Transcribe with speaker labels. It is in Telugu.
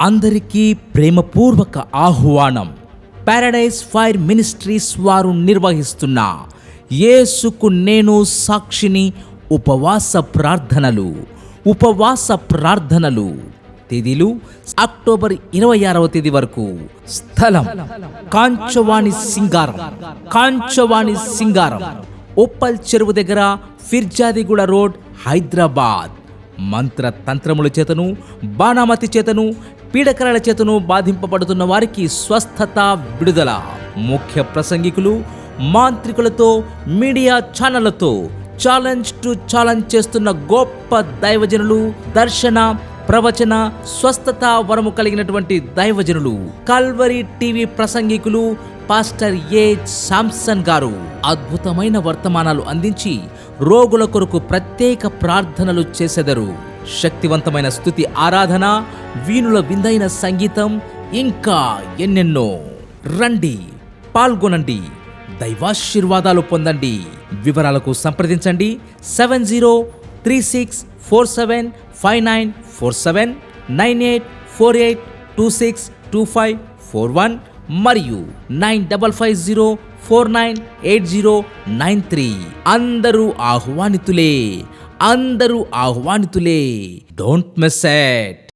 Speaker 1: అందరికీ ప్రేమపూర్వక ఆహ్వానం. పారడైజ్ ఫైర్ మినిస్ట్రీస్ వారు నిర్వహిస్తున్న యేసుకు నేను సాక్షిని ఉపవాస ప్రార్థనలు తేదీలు అక్టోబర్ 26వ తేదీ వరకు. స్థలం కాంచవాణి సింగారం, ఉప్పల్ చెరువు దగ్గర, ఫిర్జాదిగూడ రోడ్, హైదరాబాద్. మంత్ర తంత్రముల చేతను, బాణామతి చేతను, పీడకరాల చేతను బాధింపబడుతున్న వారికి స్వస్థత, విడుదల. ముఖ్య ప్రసంగికులు, మాంత్రికులతో, మీడియా ఛానళ్లతో ఛాలెంజ్ చేస్తున్న గొప్ప దైవజనులు, దర్శన, ప్రవచన, స్వస్థత వరము కలిగినటువంటి దైవజనులు, కల్వరి టీవీ ప్రసంగికులు పాస్టర్ ఏ శాంసన్ గారు అద్భుతమైన వర్తమానాలు అందించి రోగుల కొరకు ప్రత్యేక ప్రార్థనలు చేసెదరు. శక్తివంతమైన స్తుతి ఆరాధన, వీణుల విందైన సంగీతం, ఇంకా ఎన్నెన్నో. రండి, పాల్గొనండి, దైవాశీర్వాదాలు పొందండి. వివరాలకు సంప్రదించండి 7036475947, 9848262541 మరియు 9550498093. అందరూ ఆహ్వానితులే. Don't miss it.